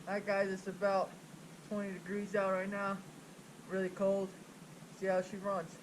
Alright guys, it's about 20 degrees out right now. Really cold. See how she runs.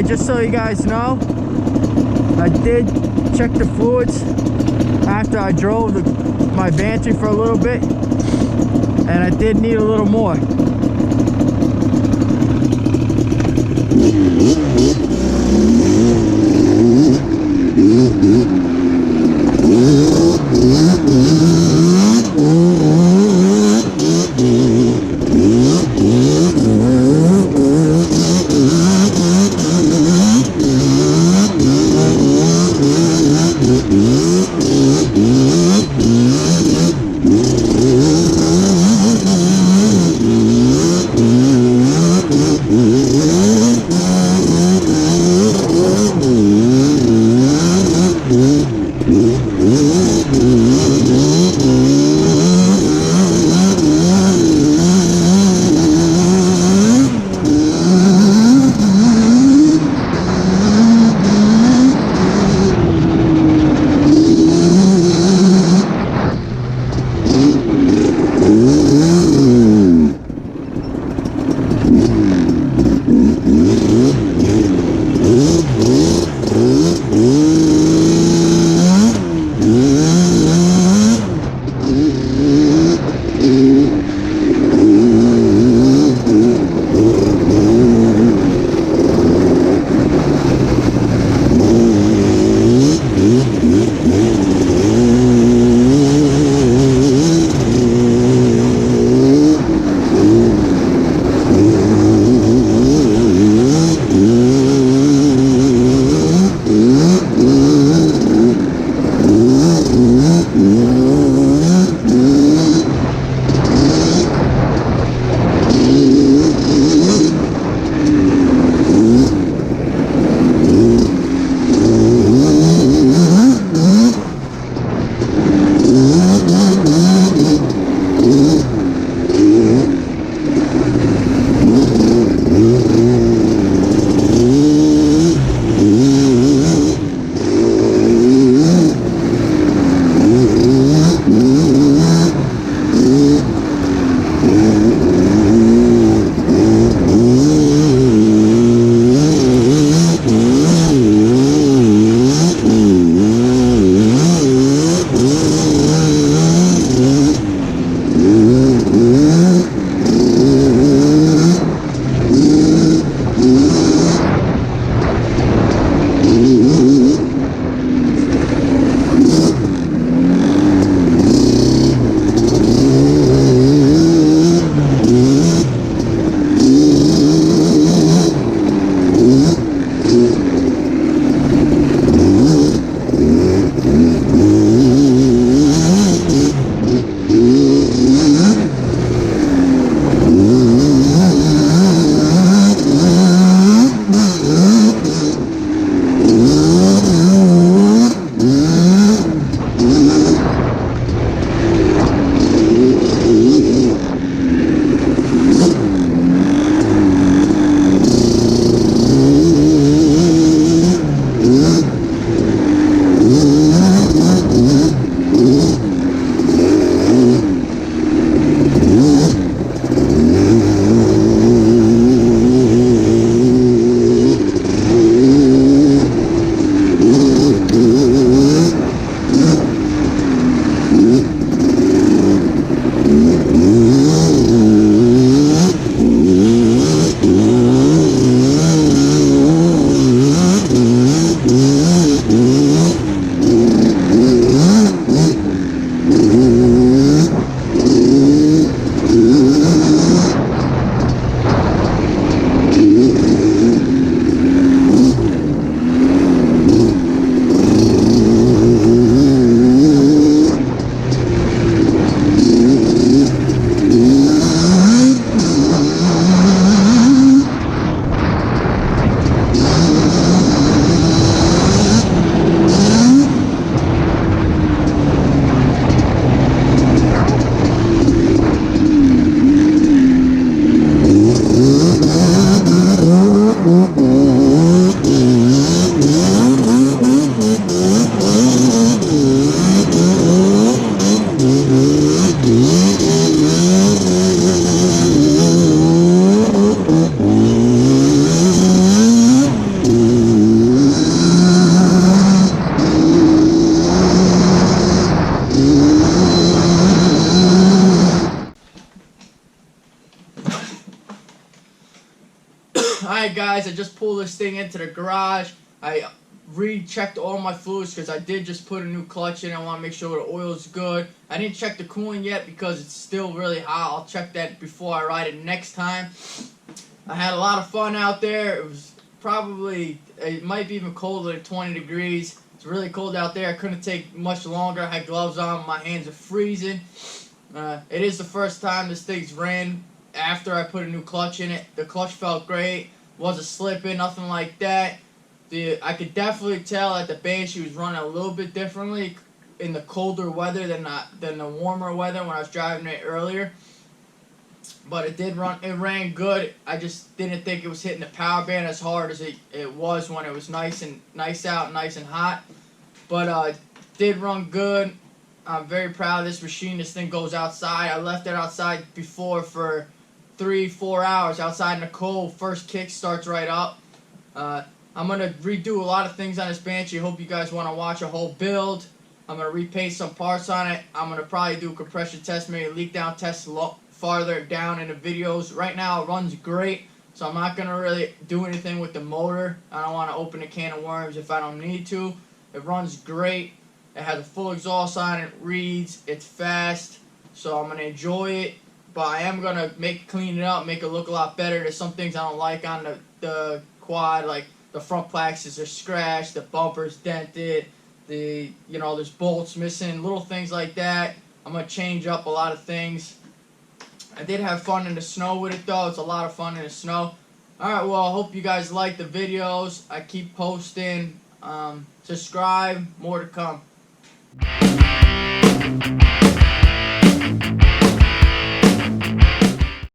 Just so you guys know, I did check the fluids after I drove my Banshee for a little bit, and I did need a little more. Alright guys, I just pulled this thing into the garage. I rechecked all my fluids because I did just put a new clutch in. I want to make sure the oil's good. I didn't check the cooling yet because it's still really hot. I'll check that before I ride it next time. I had a lot of fun out there. It was probably, it might be even colder than 20 degrees. It's really cold out there. I couldn't take much longer. I had gloves on. My hands are freezing. It is the first time this thing's ran after I put a new clutch in it. The clutch felt great. Wasn't slipping, nothing like that. I could definitely tell that the Banshee was running a little bit differently in the colder weather than the warmer weather when I was driving it earlier. But it ran good. I just didn't think it was hitting the power band as hard as it was when it was nice out, nice and hot. But it did run good. I'm very proud of this machine. This thing goes outside. I left it outside before for 3-4 hours outside in the cold. First kick starts right up. I'm going to redo a lot of things on this Banshee. Hope you guys want to watch a whole build. I'm going to repaint some parts on it. I'm going to probably do a compression test, maybe a leak down test farther down in the videos. Right now it runs great, so I'm not going to really do anything with the motor. I don't want to open a can of worms if I don't need to. It runs great. It has a full exhaust on it. It reads. It's fast, so I'm going to enjoy it. But I am going to clean it up, make it look a lot better. There's some things I don't like on the quad, like the front plaxes are scratched, the bumper's dented, there's bolts missing, little things like that. I'm going to change up a lot of things. I did have fun in the snow with it though. It's a lot of fun in the snow. Alright, well, I hope you guys like the videos. I keep posting. Subscribe. More to come.